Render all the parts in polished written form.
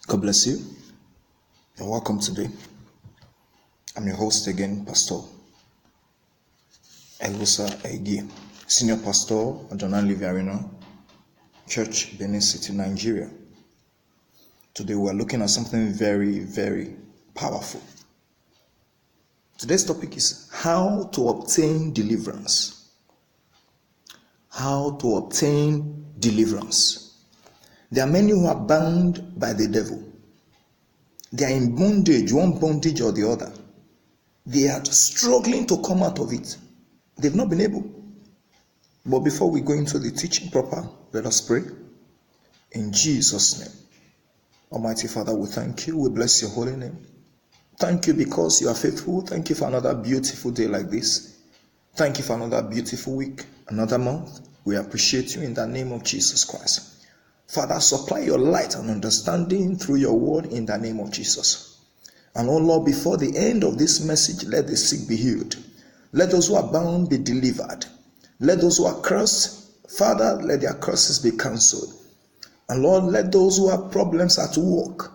God bless you. You're welcome today. I'm your host again, Pastor Elusa Egi, Senior Pastor at Jonan Living Arena Church, Benin City, Nigeria. Today we're looking at something very, very powerful. Today's topic is how to obtain deliverance. How to obtain deliverance. There are many who are bound by the devil. They are in bondage, one bondage or the other. They are struggling to come out of it. They've not been able. But before we go into the teaching proper, let us pray. In Jesus' name. Almighty Father, we thank you. We bless your holy name. Thank you because you are faithful. Thank you for another beautiful day like this. Thank you for another beautiful week, another month. We appreciate you in the name of Jesus Christ. Father, supply your light and understanding through your word in the name of Jesus. And oh Lord, before the end of this message, let the sick be healed. Let those who are bound be delivered. Let those who are cursed, Father, let their curses be cancelled. And Lord, let those who have problems at work,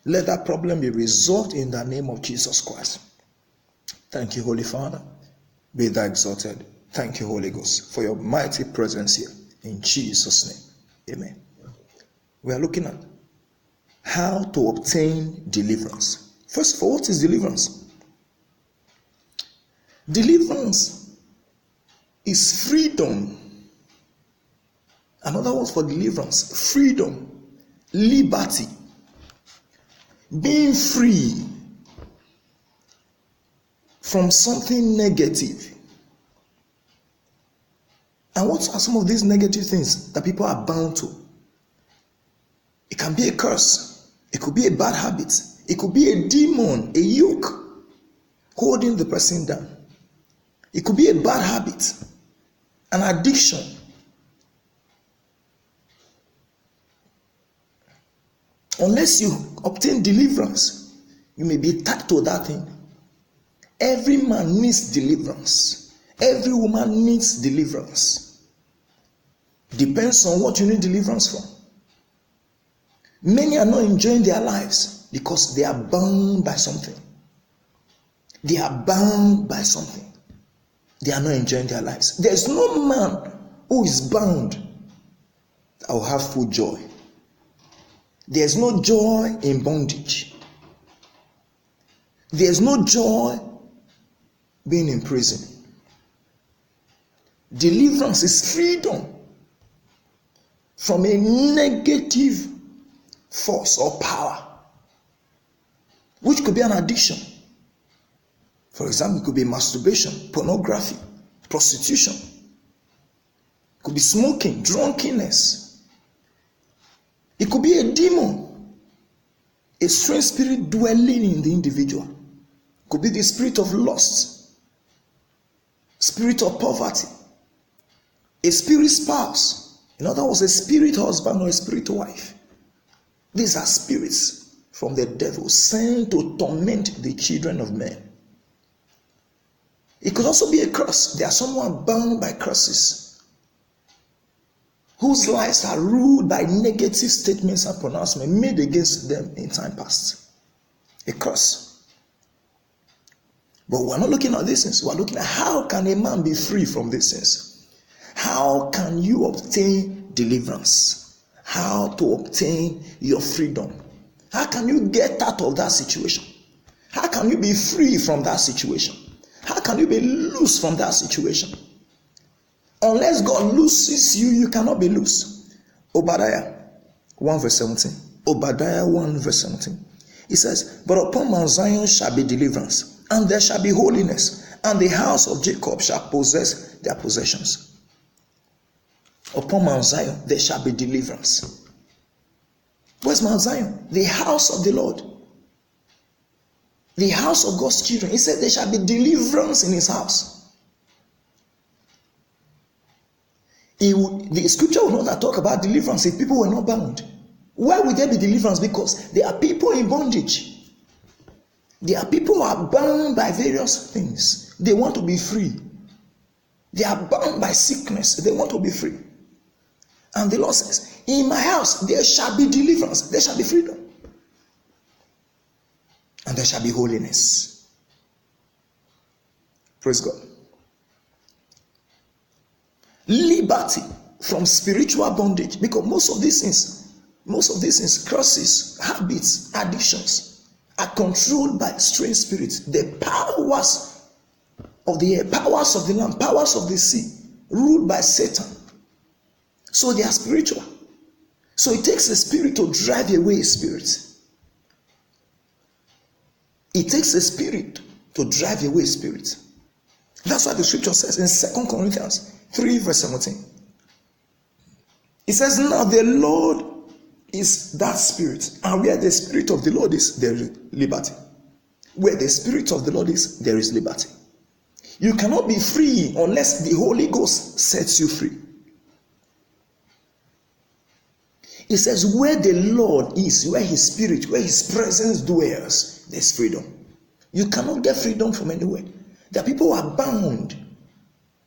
let that problem be resolved in the name of Jesus Christ. Thank you, Holy Father. Be thou exalted. Thank you, Holy Ghost, for your mighty presence here. In Jesus' name, amen. We are looking at how to obtain deliverance. First of all, what is deliverance? Deliverance is freedom. Another word for deliverance, freedom, liberty, being free from something negative. And what are some of these negative things that people are bound to? It can be a curse. It could be a bad habit. It could be a demon, a yoke holding the person down. It could be a bad habit, an addiction. Unless you obtain deliverance, you may be tied to that thing. Every man needs deliverance. Every woman needs deliverance. Depends on what you need deliverance from. Many are not enjoying their lives because they are bound by something. They are bound by something. They are not enjoying their lives. There is no man who is bound that will have full joy. There is no joy in bondage. There is no joy being in prison. Deliverance is freedom from a negative force or power, which could be an addiction. For example, it could be masturbation, pornography, prostitution. It could be smoking, drunkenness. It could be a demon, a strange spirit dwelling in the individual. It could be the spirit of lust, spirit of poverty, a spirit spouse. In other words, a spirit husband or a spirit wife. These are spirits from the devil sent to torment the children of men. It could also be a curse. There are someone bound by curses, whose lives are ruled by negative statements and pronouncements made against them in time past. A curse. But we're not looking at these things. We're looking at how can a man be free from these things. How can you obtain deliverance? How to obtain your freedom. How can you get out of that situation? How can you be free from that situation? How can you be loose from that situation? Unless God looses you, you cannot be loose. Obadiah 1 verse 17. Obadiah 1 verse 17. It says, but upon Mount Zion shall be deliverance, and there shall be holiness, and the house of Jacob shall possess their possessions. Upon Mount Zion there shall be deliverance. Where's Mount Zion? The house of the Lord. The house of God's children. He said there shall be deliverance in his house. The scripture will not talk about deliverance if people were not bound. Why would there be deliverance? Because there are people in bondage. There are people who are bound by various things. They want to be free. They are bound by sickness. They want to be free. And the Lord says, in my house there shall be deliverance. There shall be freedom. and there shall be holiness. Praise God. Liberty from spiritual bondage, because most of these things, curses, habits, addictions, are controlled by strange spirits. The powers of the air, powers of the land, powers of the sea, ruled by Satan. So they are spiritual. So it takes a spirit to drive away a spirit. It takes a spirit to drive away a spirit. That's what the scripture says in 2 Corinthians 3 verse 17. It says, now the Lord is that spirit, and where the spirit of the Lord is, there is liberty. Where the spirit of the Lord is, there is liberty. You cannot be free unless the Holy Ghost sets you free. It says, where the Lord is, where his spirit, where his presence dwells, there's freedom. You cannot get freedom from anywhere. There are people who are bound,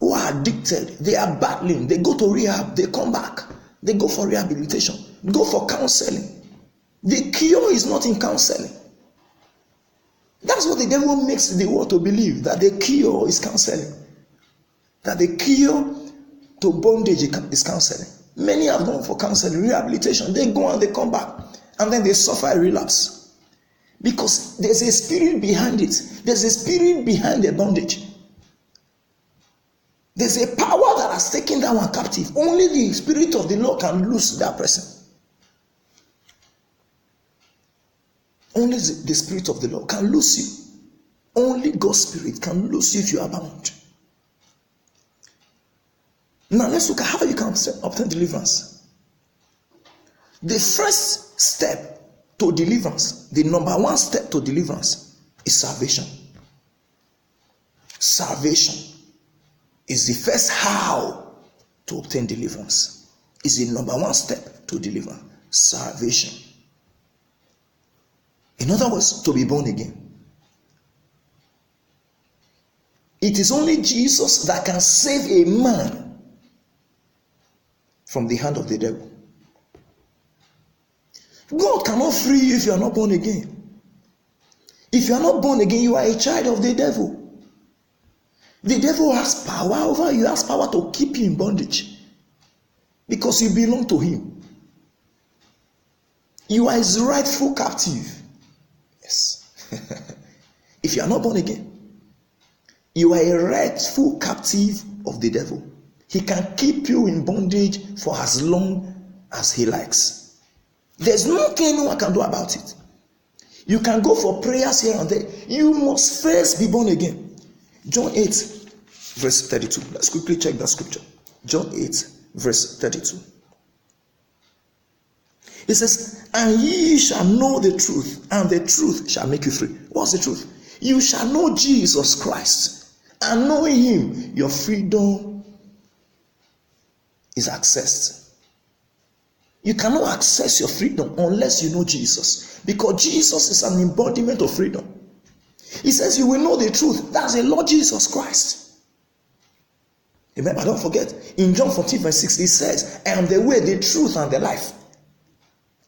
who are addicted, they are battling, they go to rehab, they come back, they go for rehabilitation, go for counseling. The cure is not in counseling. That's what the devil makes the world to believe, that the cure is counseling, that the cure to bondage is counseling. Many have gone for counseling, rehabilitation, they go and they come back, and then they suffer a relapse. Because there's a spirit behind it. There's a spirit behind the bondage. There's a power that has taken that one captive. Only the spirit of the Lord can loose that person. Only the spirit of the Lord can loose you. Only God's spirit can loose you if you are bound. Now let's look at how you can obtain deliverance. The first step to deliverance, the number one step to deliverance, is salvation. Salvation is the first how to obtain deliverance. Is the number one step to deliver. Salvation. In other words, to be born again. It is only Jesus that can save a man from the hand of the devil. God cannot free you if you are not born again. If you are not born again, you are a child of the devil. The devil has power over you, has power to keep you in bondage because you belong to him. You are his rightful captive. Yes. If you are not born again, you are a rightful captive of the devil. He can keep you in bondage for as long as he likes. There's nothing anyone can do about it. You can go for prayers here and there. You must first be born again. John 8, verse 32. Let's quickly check that scripture. John 8, verse 32. It says, and ye shall know the truth, and the truth shall make you free. What's the truth? You shall know Jesus Christ, and knowing him, your freedom is accessed. You cannot access your freedom unless you know Jesus, because Jesus is an embodiment of freedom. He says you will know the truth. That's the Lord Jesus Christ. Remember, don't forget, in John 14 verse 6, he says, I am the way, the truth, and the life.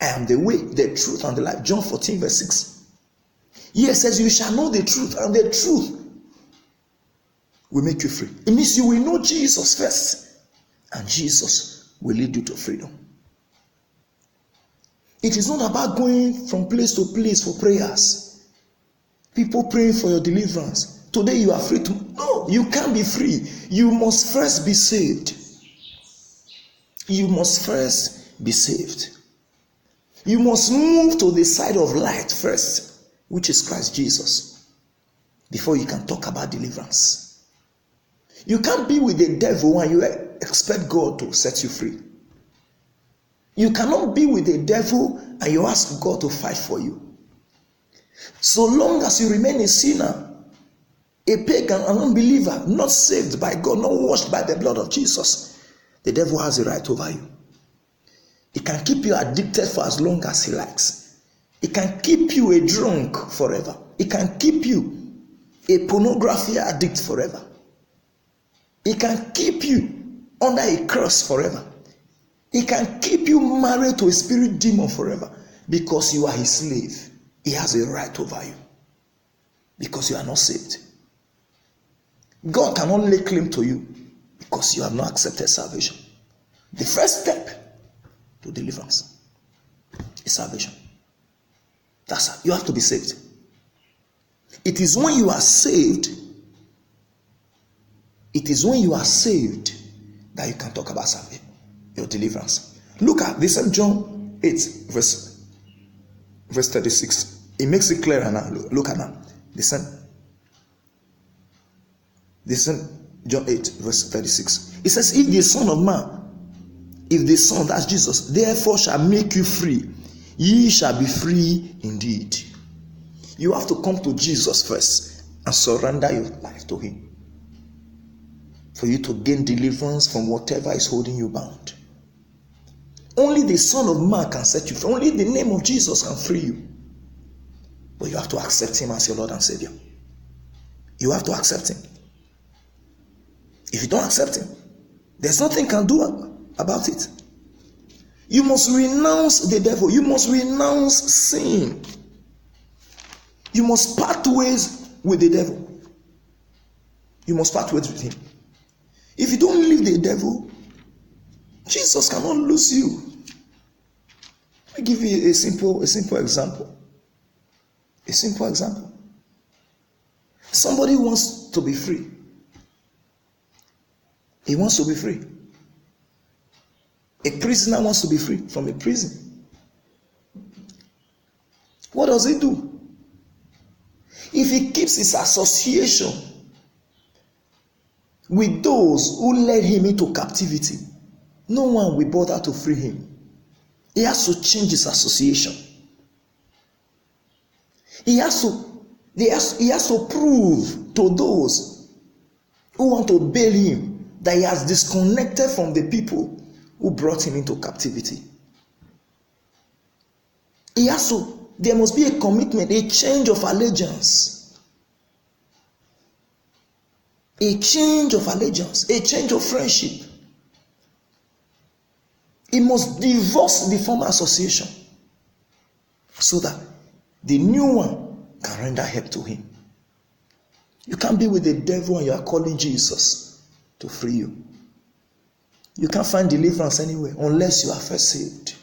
I am the way, the truth, and the life. John 14 verse 6. Here it says, you shall know the truth, and the truth will make you free. It means you will know Jesus first, and Jesus will lead you to freedom. It is not about going from place to place for prayers. People praying for your deliverance. Today you are free to. No, you can't be free. You must first be saved. You must first be saved. You must move to the side of light first, which is Christ Jesus, before you can talk about deliverance. You can't be with the devil and you expect God to set you free. You cannot be with the devil and you ask God to fight for you. So long as you remain a sinner, a pagan, an unbeliever, not saved by God, not washed by the blood of Jesus, the devil has a right over you. He can keep you addicted for as long as he likes. He can keep you a drunk forever. He can keep you a pornography addict forever. He can keep you under a curse forever. He can keep you married to a spirit demon forever because you are his slave. He has a right over you. because you are not saved. God cannot lay claim to you because you have not accepted salvation. The first step to deliverance is salvation. That's how you have to be saved. It is when you are saved, that you can talk about salvation, your deliverance. Look at this in John 8, verse 36. It makes it clearer now. Look at now. Listen, John 8, verse 36. It says, if the Son, that's Jesus, therefore shall make you free, ye shall be free indeed. You have to come to Jesus first and surrender your life to him for you to gain deliverance from whatever is holding you bound. Only the Son of Man can set you free. Only the name of Jesus can free you. But you have to accept him as your Lord and Savior. You have to accept him. If you don't accept him, there's nothing you can do about it. You must renounce the devil. You must renounce sin. You must part ways with the devil. You must part ways with him. If you don't leave the devil, Jesus cannot lose you. I give you a simple example. A simple example. Somebody wants to be free. He wants to be free. A prisoner wants to be free from a prison. What does he do? If he keeps his association with those who led him into captivity, no one will bother to free him. He has to change his association. He has to prove to those who want to bail him that he has disconnected from the people who brought him into captivity. There must be a commitment, a change of allegiance. A change of allegiance, a change of friendship. He must divorce the former association so that the new one can render help to him. You can't be with the devil and you are calling Jesus to free you. You can't find deliverance anywhere unless you are first saved.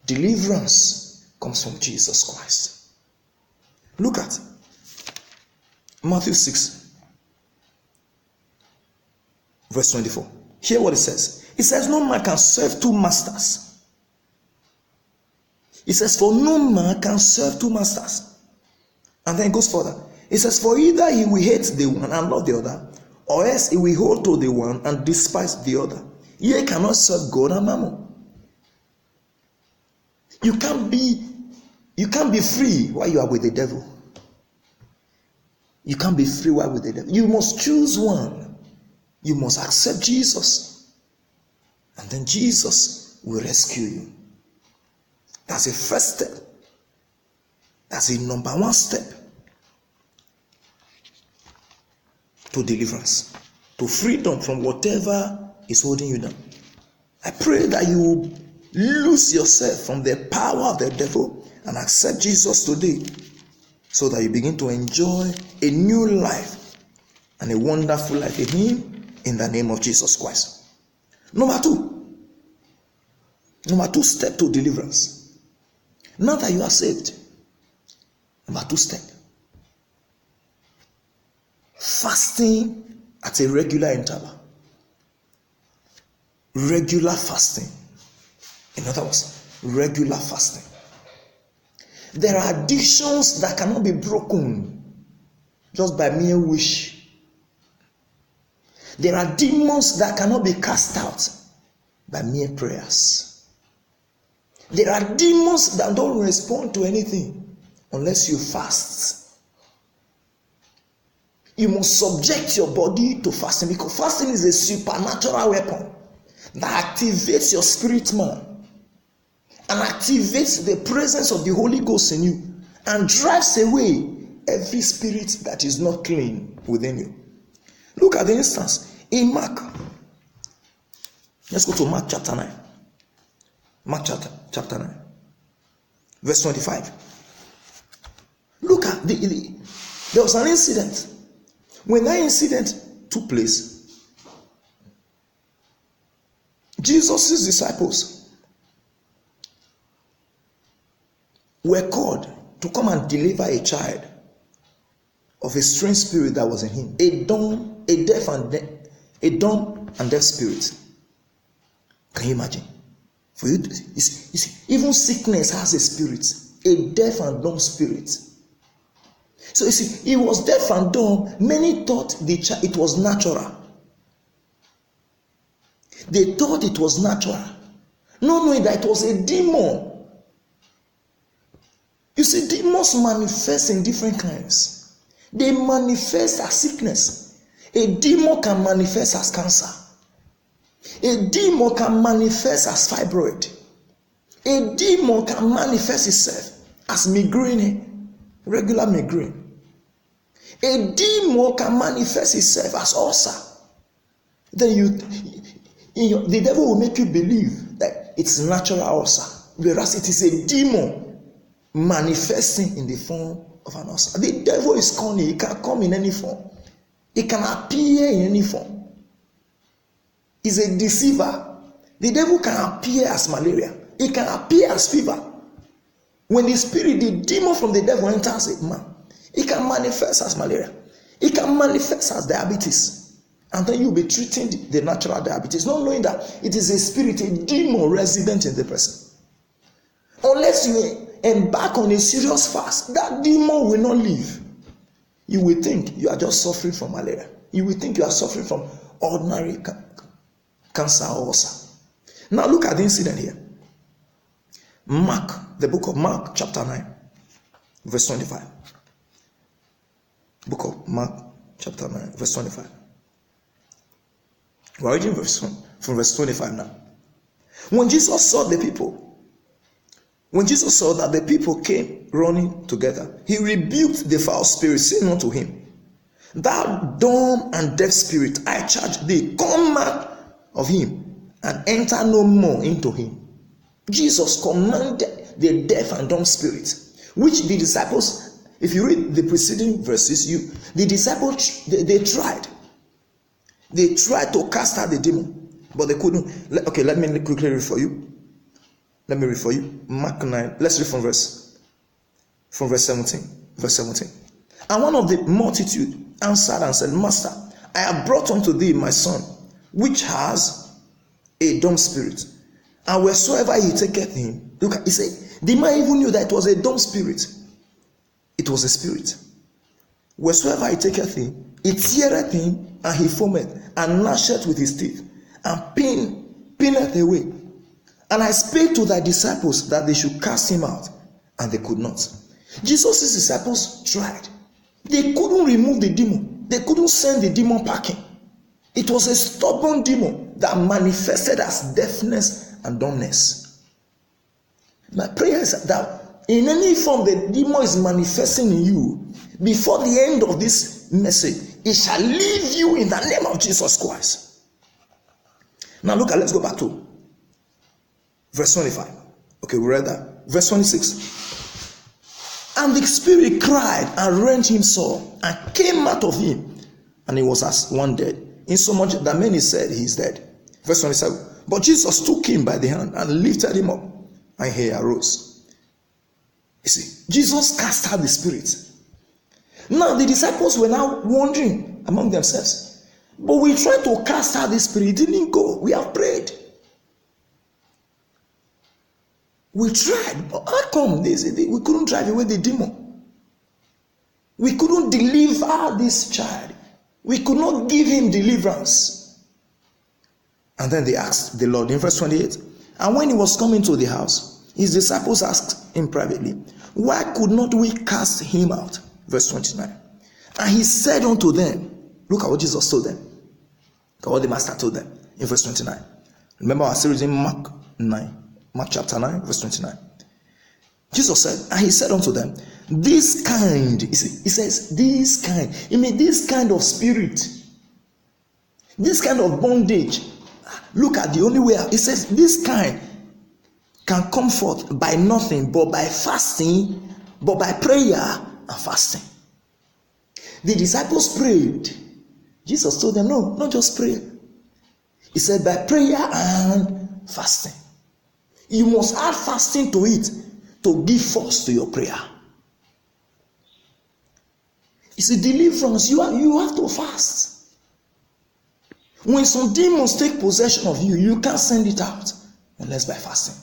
Deliverance comes from Jesus Christ. Look at Matthew 6, verse 24. Hear what it says. It says, no man can serve two masters. It says, for no man can serve two masters. And then it goes further. It says, for either he will hate the one and love the other, or else he will hold to the one and despise the other. Ye cannot serve God and mammon. You can't be free while you are with the devil. You can't be free while with the devil. You must choose one. You must accept Jesus. And then Jesus will rescue you. That's the first step. That's the number one step to deliverance, to freedom from whatever is holding you down. I pray that you will lose yourself from the power of the devil and accept Jesus today so that you begin to enjoy a new life and a wonderful life in him in the name of Jesus Christ. Number two step to deliverance. Now that you are saved, number two step, fasting at a regular interval. Regular fasting. In other words, regular fasting. There are addictions that cannot be broken just by mere wish. There are demons that cannot be cast out by mere prayers. There are demons that don't respond to anything unless you fast. You must subject your body to fasting, because fasting is a supernatural weapon that activates your spirit man and activates the presence of the Holy Ghost in you and drives away every spirit that is not clean within you. Look at the instance in Mark. Let's go to Mark chapter 9. Mark chapter 9. Verse 25. Look at There was an incident. When that incident took place, Jesus' disciples were called to come and deliver a child of a strange spirit that was in him, a dumb and deaf spirit. Can you imagine? For you, even sickness has a spirit, a deaf and dumb spirit. So you see, he was deaf and dumb. Many thought it was natural. They thought it was natural, not knowing that it was a demon. You see, demons manifest in different kinds. They manifest as sickness. A demon can manifest as cancer. A demon can manifest as fibroid. A demon can manifest itself as migraine, regular migraine. A demon can manifest itself as ulcer. Then the devil will make you believe that it's natural ulcer, whereas it is a demon manifesting in the form of an ulcer. The devil is cunning. He can come in any form. He can appear in any form. He's a deceiver. The devil can appear as malaria. He can appear as fever. When the demon from the devil enters a man, it can manifest as malaria. It can manifest as diabetes. And then you'll be treating the natural diabetes, not knowing that it is a spirit, a demon resident in the person. Unless you embark on a serious fast, that demon will not leave. You will think you are just suffering from malaria. You will think you are suffering from ordinary cancer or ulcer. Now look at the incident here. Mark, the book of Mark, chapter 9, verse 25. Book of Mark, chapter 9, verse 25. We're reading from verse 25 now. When Jesus saw that the people came running together, he rebuked the foul spirit, saying unto him, Thou dumb and deaf spirit, I charge thee, come out of him, and enter no more into him. Jesus commanded the deaf and dumb spirit, which the disciples, if you read the preceding verses, the disciples, they tried. They tried to cast out the demon, but they couldn't. Okay, let me quickly read for you. Let me read for you. Mark 9. Let's read from verse 17. Verse 17. And one of the multitude answered and said, Master, I have brought unto thee my son, which has a dumb spirit. And wheresoever he taketh him, look at, he said, the man even knew that it was a dumb spirit. It was a spirit. Wheresoever he taketh him, it teareth him, and he foameth, and gnasheth with his teeth, and pineth away. And I spake to thy disciples that they should cast him out, and they could not. Jesus' disciples tried. They couldn't remove the demon. They couldn't send the demon packing. It was a stubborn demon that manifested as deafness and dumbness. My prayer is that in any form the demon is manifesting in you, before the end of this message, it shall leave you in the name of Jesus Christ. Now look at, let's go back to verse 25. Okay, we read that. Verse 26. And the spirit cried and rent him sore, and came out of him, and he was as one dead, insomuch that many said he is dead. Verse 27. But Jesus took him by the hand and lifted him up, and he arose. You see, Jesus cast out the spirit. Now the disciples were now wondering among themselves, but we tried to cast out the spirit, it didn't go. We have prayed. We tried, but how come we couldn't drive away the demon? We couldn't deliver this child. We could not give him deliverance. And then they asked the Lord in verse 28. And when he was coming to the house, his disciples asked him privately, why could not we cast him out? Verse 29. And he said unto them, look at what Jesus told them. Look at what the master told them in verse 29. Remember our series in Mark chapter 9, verse 29. Jesus said, and he said unto them, this kind, he says, this kind, this kind of spirit, this kind of bondage, look at the only way, he says, this kind can come forth by nothing but by fasting, but by prayer and fasting. The disciples prayed. Jesus told them, no, not just prayer. He said, by prayer and fasting. You must add fasting to it to give force to your prayer. It's a deliverance. You have to fast. When some demons take possession of you, you can't send it out unless by fasting.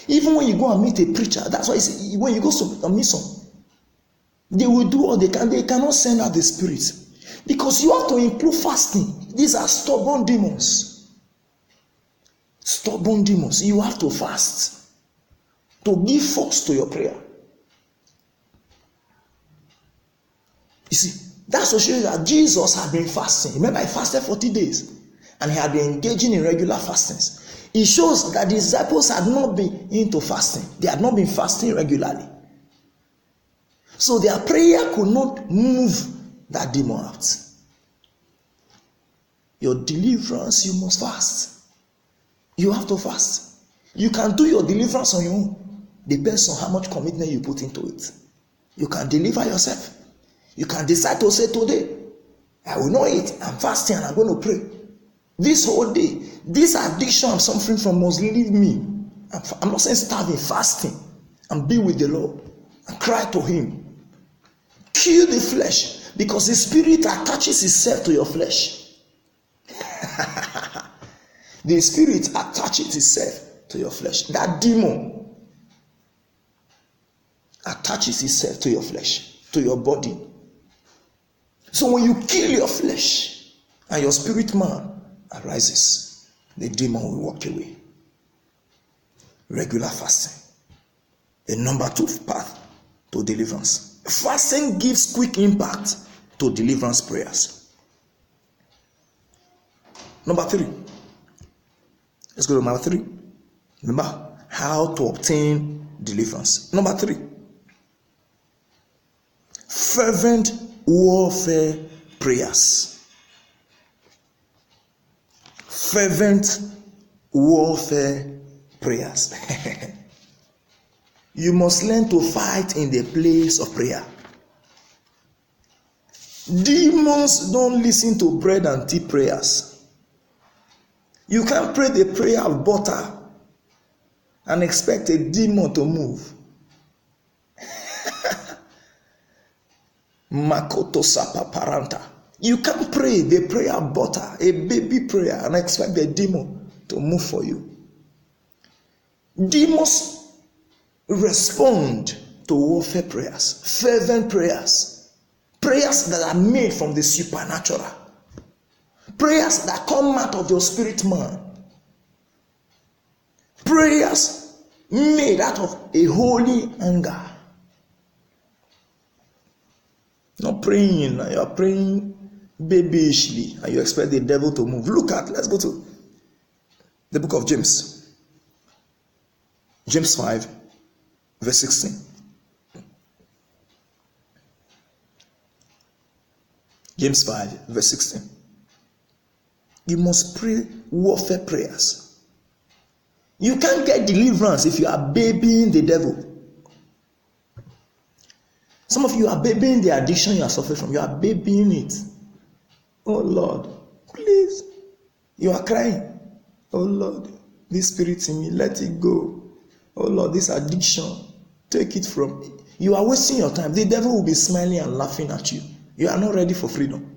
Even when you go and meet a preacher, that's why when you go to meet some, they will do all they can. They cannot send out the spirit because you have to include fasting. These are stubborn demons. Stubborn demons. You have to fast to give force to your prayer. You see, that's to show you that Jesus had been fasting. Remember, he fasted 40 days and he had been engaging in regular fastings. It shows that the disciples had not been into fasting. They had not been fasting regularly. So their prayer could not move that demon out. Your deliverance, you must fast. You have to fast. You can do your deliverance on your own. Depends on how much commitment you put into it. You can deliver yourself. You can decide to say today, I will not eat. I'm fasting and I'm going to pray. This whole day, this addiction I'm suffering from must leave me. I'm not saying starving, fasting. And be with the Lord. And cry to him. Kill the flesh. Because the spirit attaches itself to your flesh. The spirit attaches itself to your flesh. That demon attaches itself to your flesh, to your body. So when you kill your flesh and your spirit man arises, the demon will walk away. Regular fasting. The number 2 path to deliverance. Fasting gives quick impact to deliverance prayers. Number 3. Let's go to number 3. Remember how to obtain deliverance. Number 3. Fervent warfare prayers. Fervent warfare prayers. You must learn to fight in the place of prayer. Demons don't listen to bread and tea prayers. You can't pray the prayer of butter and expect a demon to move. Makoto sapa paranta. You can't pray the prayer of butter, a baby prayer, and expect the demon to move for you. Demons respond to warfare prayers, fervent prayers, prayers that are made from the supernatural. Prayers that come out of your spirit man. Prayers made out of a holy anger. Not praying, you are praying babyishly and you expect the devil to move. Let's go to the book of James. James 5, verse 16. James 5, verse 16. You must pray warfare prayers. You can't get deliverance if you are babying the devil. Some of you are babying the addiction you are suffering from. You are babying it. Oh Lord, please. You are crying. Oh Lord, this spirit in me, let it go. Oh Lord, this addiction, take it from me. You are wasting your time. The devil will be smiling and laughing at you. You are not ready for freedom.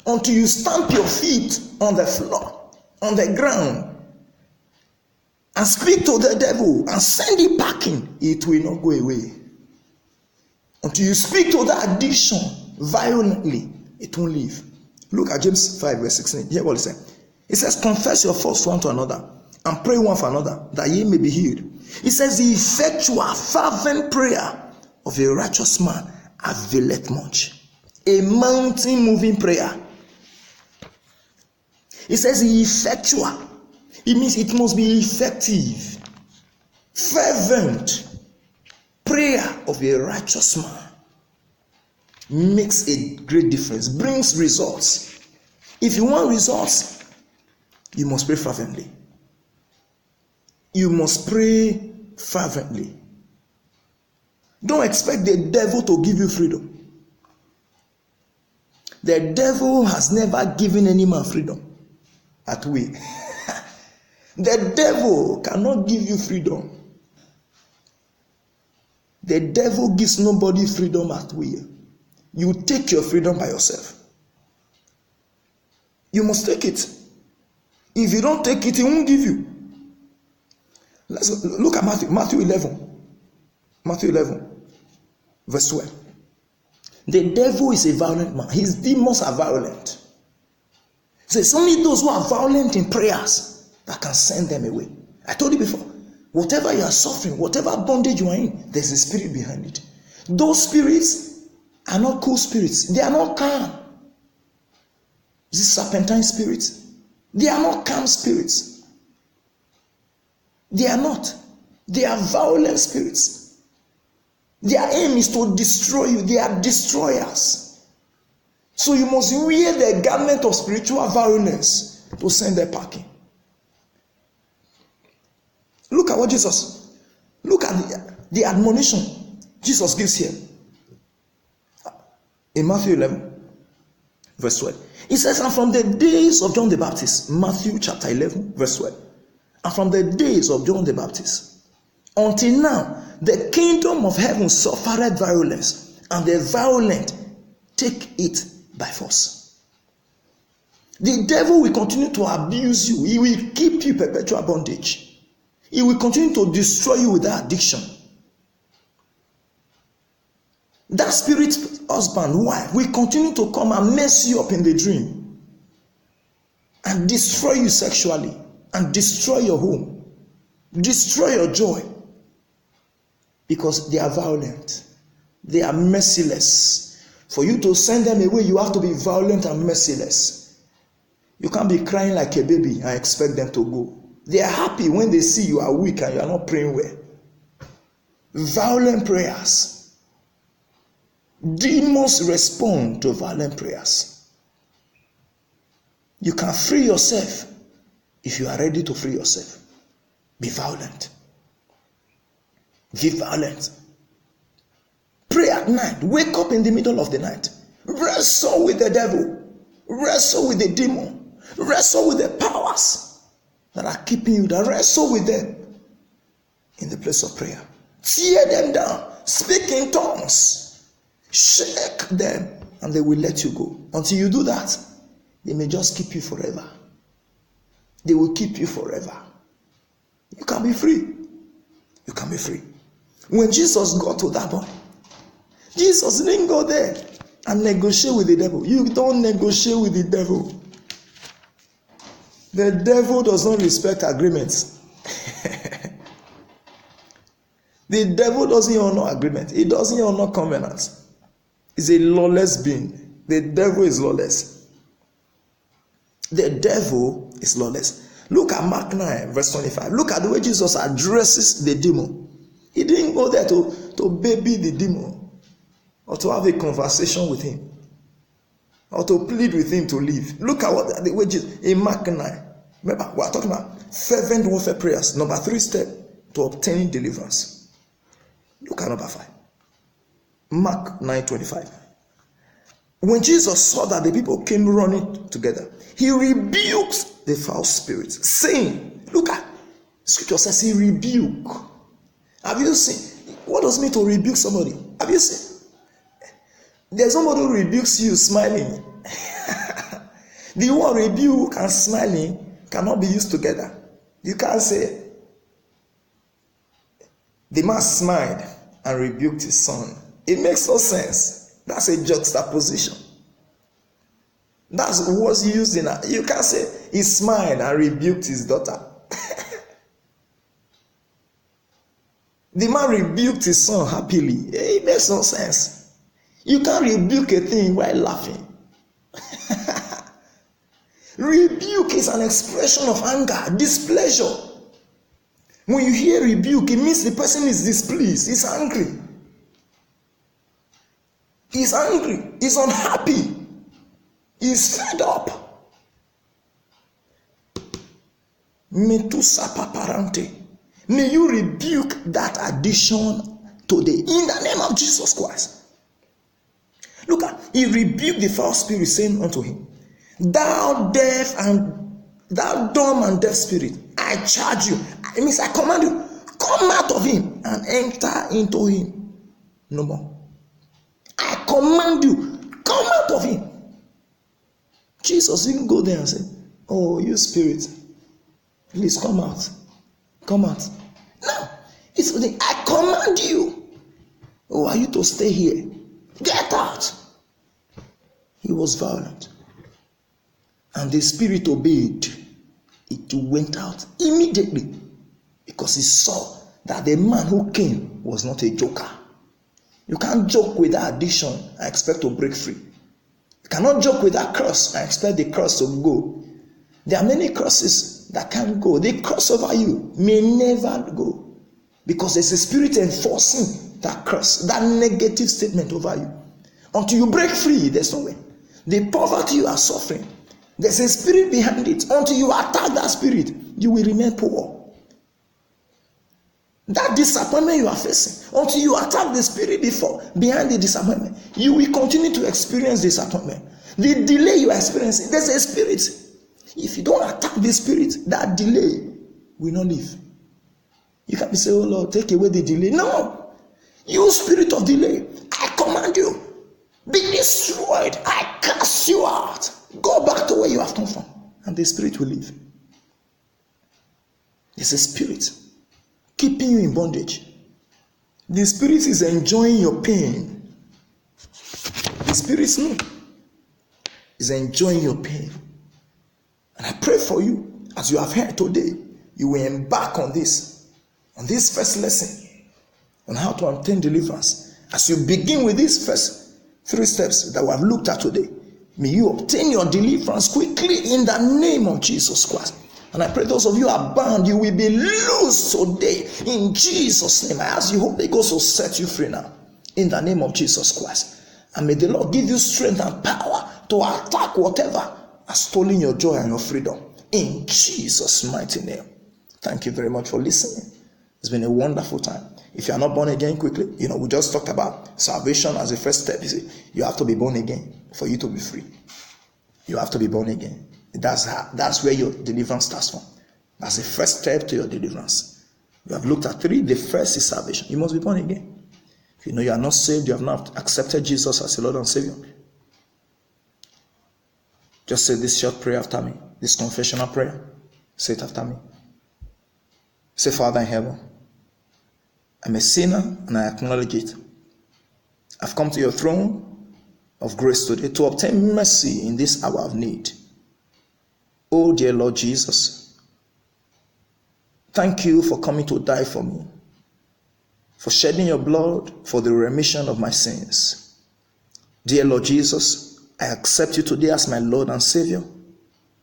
Until you stamp your feet on the floor, on the ground, and speak to the devil and send it packing, it will not go away. Until you speak to the addiction violently, it won't leave. Look at James 5, verse 16. Hear what it says. It says, confess your faults one to another and pray one for another, that ye may be healed. It says, the effectual, fervent prayer of a righteous man availeth much. A mountain moving prayer. It says effectual. It means it must be effective. Fervent prayer of a righteous man makes a great difference, brings results. If you want results, you must pray fervently. You must pray fervently. Don't expect the devil to give you freedom. The devil has never given any man freedom at will. The devil cannot give you freedom. The devil gives nobody freedom at will. You take your freedom by yourself. You must take it. If you don't take it, he won't give you. Let's look at Matthew 11. Matthew 11, verse 12. The devil is a violent man. His demons are violent. So it's only those who are violent in prayers that can send them away. I told you before, whatever you are suffering, whatever bondage you are in, there's a spirit behind it. Those spirits are not cool spirits. They are not calm. These serpentine spirits, they are not calm spirits. They are not. They are violent spirits. Their aim is to destroy you. They are destroyers. So you must wear the garment of spiritual violence to send them packing. Look at what Jesus, look at the admonition Jesus gives here. In Matthew 11, verse 12. He says, and from the days of John the Baptist, Matthew chapter 11, verse 12. And from the days of John the Baptist until now, the kingdom of heaven suffered violence, and the violent take it by force. The devil will continue to abuse you. He will keep you perpetual bondage. He will continue to destroy you with that addiction. That spirit husband, wife, will continue to come and mess you up in the dream and destroy you sexually and destroy your home, destroy your joy, because they are violent. They are merciless. For you to send them away, you have to be violent and merciless. You can't be crying like a baby and expect them to go. They are happy when they see you are weak and you are not praying well. Violent prayers. Demons respond to violent prayers. You can free yourself if you are ready to free yourself. Be violent. Be violent. Pray at night. Wake up in the middle of the night. Wrestle with the devil. Wrestle with the demon. Wrestle with the powers that are keeping you. That wrestle with them in the place of prayer. Tear them down. Speak in tongues. Shake them, and they will let you go. Until you do that, they may just keep you forever. They will keep you forever. You can be free. You can be free. When Jesus got to that point, Jesus didn't go there and negotiate with the devil. You don't negotiate with the devil. The devil does not respect agreements. The devil doesn't honor agreement. He doesn't honor covenants. He's a lawless being. The devil is lawless. The devil is lawless. Look at Mark 9, verse 25. Look at the way Jesus addresses the demon. He didn't go there to baby the demon or to have a conversation with him or to plead with him to leave. Look at what the way Jesus in Mark 9. Remember, we are talking about fervent warfare prayers. Number 3 step to obtaining deliverance. Look at number 5. Mark 9:25. When Jesus saw that the people came running together, he rebuked the foul spirits, saying, look at scripture says he rebuked. Have you seen? What does it mean to rebuke somebody? Have you seen? There's somebody who rebukes you smiling. The word rebuke and smiling cannot be used together. You can't say, the man smiled and rebuked his son. It makes no sense. That's a juxtaposition. That's what's used in a, you can't say he smiled and rebuked his daughter. The man rebuked his son happily. It makes no sense. You can't rebuke a thing while laughing. Rebuke is an expression of anger, displeasure. When you hear rebuke, it means the person is displeased, he's angry. He's angry, he's unhappy, he's fed up. Metusa paparante. May you rebuke that addiction today in the name of Jesus Christ. Look at, he rebuked the foul spirit, saying unto him, thou deaf and thou dumb and deaf spirit, I charge you. It means I command you, come out of him and enter into him no more. I command you, come out of him. Jesus didn't go there and say, oh, you spirit, please come out. Come out. No. It's I command you. Oh, are you to stay here? Get out. He was violent. And the spirit obeyed. It went out immediately. Because he saw that the man who came was not a joker. You can't joke with that addiction and expect to break free. You cannot joke with that curse and expect the curse to go. There are many curses that can't go. The curse over you may never go. Because there's a spirit enforcing that curse, that negative statement over you. Until you break free, there's no way. The poverty you are suffering, there's a spirit behind it. Until you attack that spirit, you will remain poor. That disappointment you are facing, until you attack the spirit behind the disappointment, you will continue to experience disappointment. The delay you are experiencing, there's a spirit. If you don't attack the spirit, that delay will not leave. You can't be saying, oh Lord, take away the delay. No. You spirit of delay, I command you, be destroyed. I cast you out. Go back to where you have come from. And the spirit will leave. It's a spirit keeping you in bondage. The spirit is enjoying your pain. The spirit is enjoying your pain. And I pray for you, as you have heard today, you will embark on this first lesson on how to obtain deliverance. As you begin with these first 3 steps that we have looked at today, may you obtain your deliverance quickly in the name of Jesus Christ. And I pray those of you are bound, you will be loose today in Jesus' name. I ask you, Holy Ghost will set you free now in the name of Jesus Christ. And may the Lord give you strength and power to attack whatever has stolen your joy and your freedom in Jesus' mighty name. Thank you very much for listening. It's been a wonderful time. If you are not born again, quickly, we just talked about salvation as a first step. You see, you have to be born again for you to be free. You have to be born again. That's where your deliverance starts from. That's the first step to your deliverance. You have looked at 3. The first is salvation. You must be born again. If you know you are not saved, you have not accepted Jesus as your Lord and Savior, just say this short prayer after me. This confessional prayer. Say it after me. Say, Father in heaven, I'm a sinner and I acknowledge it. I've come to your throne of grace today to obtain mercy in this hour of need. Oh dear Lord Jesus, thank you for coming to die for me, for shedding your blood for the remission of my sins. Dear Lord Jesus, I accept you today as my Lord and Savior,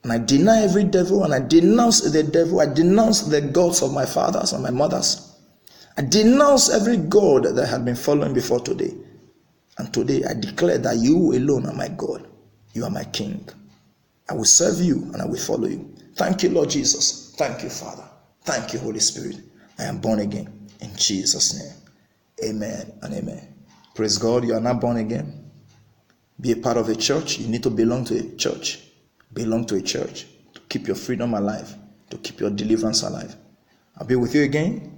and I deny every devil, and I denounce the devil. I denounce the gods of my fathers and my mothers. I denounce every god that I had been following before today. And today I declare that you alone are my God. You are my King. I will serve you and I will follow you. Thank you, Lord Jesus. Thank you, Father. Thank you, Holy Spirit. I am born again in Jesus' name. Amen and amen. Praise God. You are not born again. Be a part of a church. You need to belong to a church. Belong to a church to keep your freedom alive, to keep your deliverance alive. I'll be with you again.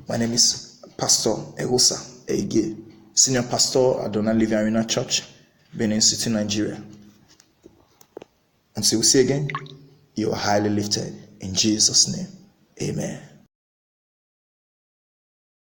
My name is Pastor Ehosa Eige, Senior Pastor at Donald Living Arena Church, Benin City, Nigeria. Until we see again, you are highly lifted in Jesus' name. Amen.